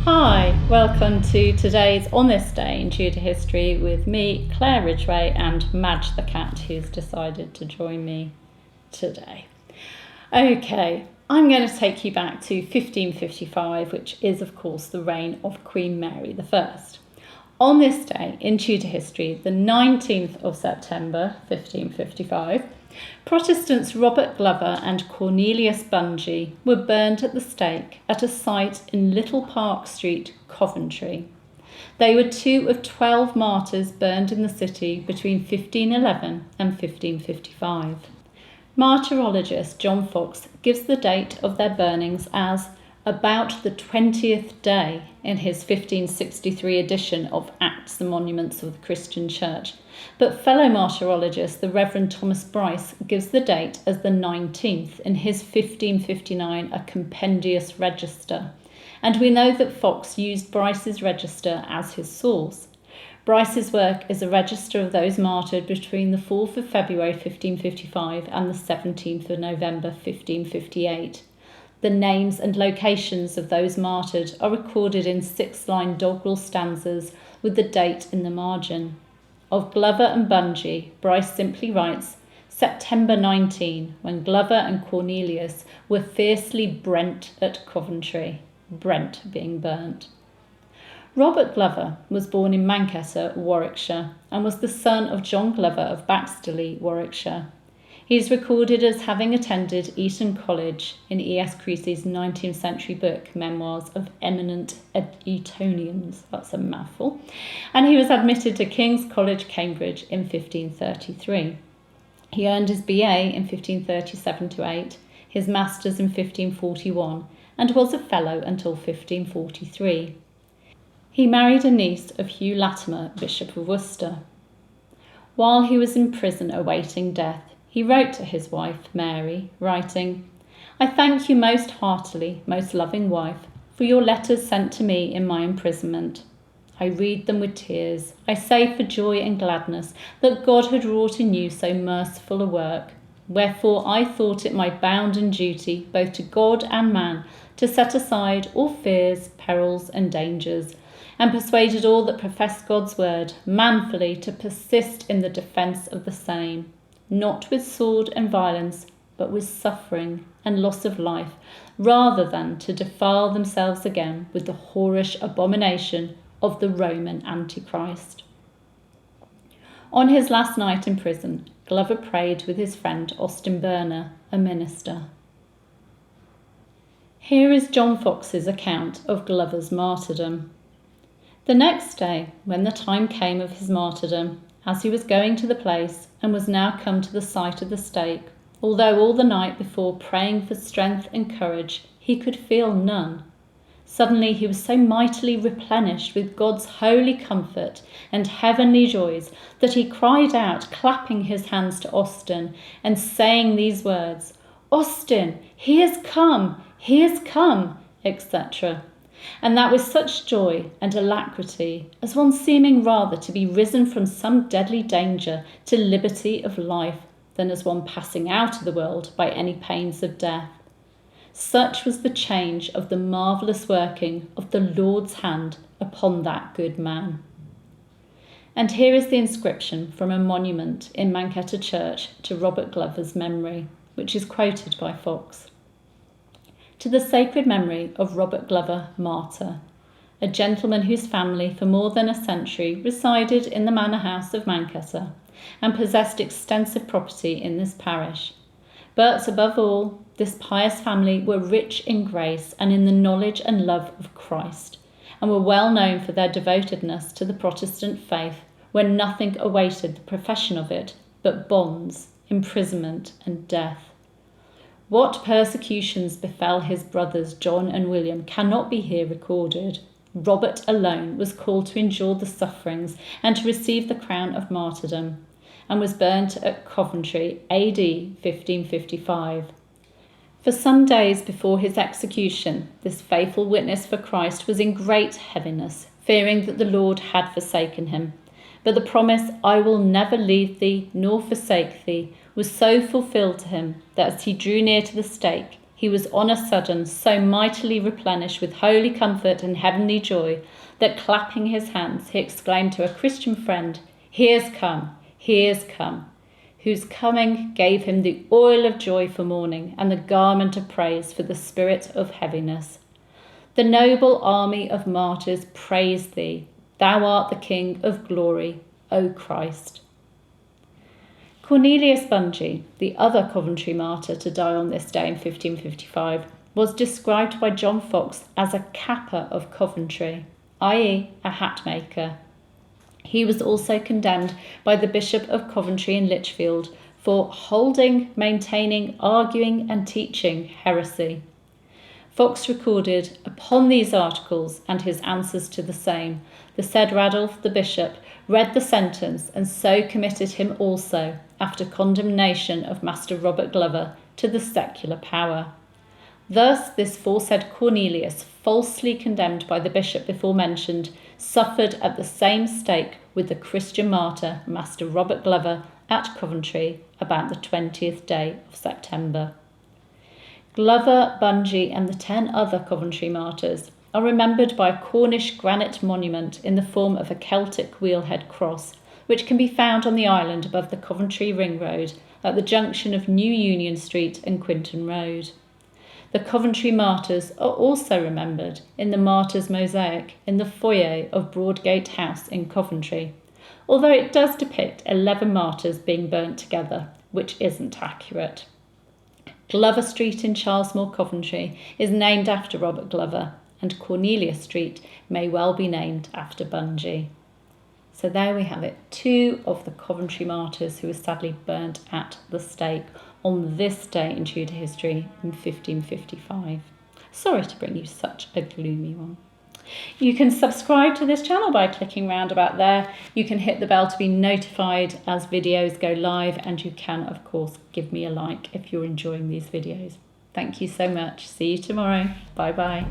Hi, welcome to today's On This Day in Tudor History with me, Claire Ridgway, and Madge the cat, who's decided to join me today. Okay, I'm going to take you back to 1555, which is, of course, the reign of Queen Mary I. On this day in Tudor history, the 19th of September, 1555, Protestants Robert Glover and Cornelius Bungey were burned at the stake at a site in Little Park Street, Coventry. They were two of 12 martyrs burned in the city between 1511 and 1555. Martyrologist John Fox gives the date of their burnings as about the 20th day in his 1563 edition of Acts and Monuments of the Christian Church, but fellow martyrologist the Reverend Thomas Bryce gives the date as the 19th in his 1559 A Compendious Register, and we know that Fox used Bryce's register as his source. Bryce's work is a register of those martyred between the 4th of February 1555 and the 17th of November 1558. The names and locations of those martyred are recorded in 6-line doggerel stanzas with the date in the margin. Of Glover and Bungey, Bryce simply writes, September 19, when Glover and Cornelius were fiercely brent at Coventry, Brent being burnt. Robert Glover was born in Manchester, Warwickshire, and was the son of John Glover of Baxterley, Warwickshire. He is recorded as having attended Eton College in E.S. Creasy's 19th century book, Memoirs of Eminent Etonians, that's a mouthful, and he was admitted to King's College, Cambridge in 1533. He earned his BA in 1537-8, his Masters in 1541, and was a Fellow until 1543. He married a niece of Hugh Latimer, Bishop of Worcester. While he was in prison awaiting death, he wrote to his wife, Mary, writing, I thank you most heartily, most loving wife, for your letters sent to me in my imprisonment. I read them with tears. I say for joy and gladness that God had wrought in you so merciful a work. Wherefore I thought it my bounden duty, both to God and man, to set aside all fears, perils, and dangers, and persuaded all that profess God's word manfully to persist in the defence of the same, not with sword and violence, but with suffering and loss of life, rather than to defile themselves again with the whorish abomination of the Roman Antichrist. On his last night in prison, Glover prayed with his friend Austin Burner, a minister. Here is John Fox's account of Glover's martyrdom. The next day, when the time came of his martyrdom, as he was going to the place, and was now come to the site of the stake, although all the night before praying for strength and courage, he could feel none. Suddenly he was so mightily replenished with God's holy comfort and heavenly joys that he cried out, clapping his hands to Austin, and saying these words, Austin, he is come, etc. And that with such joy and alacrity, as one seeming rather to be risen from some deadly danger to liberty of life, than as one passing out of the world by any pains of death. Such was the change of the marvellous working of the Lord's hand upon that good man. And here is the inscription from a monument in Manchester Church to Robert Glover's memory, which is quoted by Fox. To the sacred memory of Robert Glover, martyr, a gentleman whose family for more than a century resided in the manor house of Manchester and possessed extensive property in this parish. But above all, this pious family were rich in grace and in the knowledge and love of Christ, and were well known for their devotedness to the Protestant faith, when nothing awaited the profession of it but bonds, imprisonment, and death. What persecutions befell his brothers John and William cannot be here recorded. Robert alone was called to endure the sufferings and to receive the crown of martyrdom, and was burnt at Coventry AD 1555. For some days before his execution, this faithful witness for Christ was in great heaviness, fearing that the Lord had forsaken him. But the promise, I will never leave thee nor forsake thee, was so fulfilled to him that as he drew near to the stake, he was on a sudden so mightily replenished with holy comfort and heavenly joy that, clapping his hands, he exclaimed to a Christian friend, "He is come, he is come," whose coming gave him the oil of joy for mourning and the garment of praise for the spirit of heaviness. The noble army of martyrs praise thee. Thou art the King of glory, O Christ. Cornelius Bungey, the other Coventry martyr to die on this day in 1555, was described by John Foxe as a capper of Coventry, i.e. a hat maker. He was also condemned by the Bishop of Coventry and Lichfield for holding, maintaining, arguing and teaching heresy. Foxe recorded, upon these articles and his answers to the same, the said Radulf the Bishop read the sentence and so committed him also, after condemnation of Master Robert Glover, to the secular power. Thus this foresaid Cornelius, falsely condemned by the bishop before mentioned, suffered at the same stake with the Christian martyr Master Robert Glover at Coventry about the 20th day of September. Glover, Bungey and the 10 other Coventry martyrs are remembered by a Cornish granite monument in the form of a Celtic wheelhead cross, which can be found on the island above the Coventry Ring Road at the junction of New Union Street and Quinton Road. The Coventry Martyrs are also remembered in the Martyrs' Mosaic in the foyer of Broadgate House in Coventry, although it does depict 11 martyrs being burnt together, which isn't accurate. Glover Street in Charlesmore, Coventry is named after Robert Glover, and Cornelius Street may well be named after Bungey. So there we have it, 2 of the Coventry martyrs who were sadly burnt at the stake on this day in Tudor history in 1555. Sorry to bring you such a gloomy one. You can subscribe to this channel by clicking round about there. You can hit the bell to be notified as videos go live, and you can of course give me a like if you're enjoying these videos. Thank you so much. See you tomorrow. Bye bye.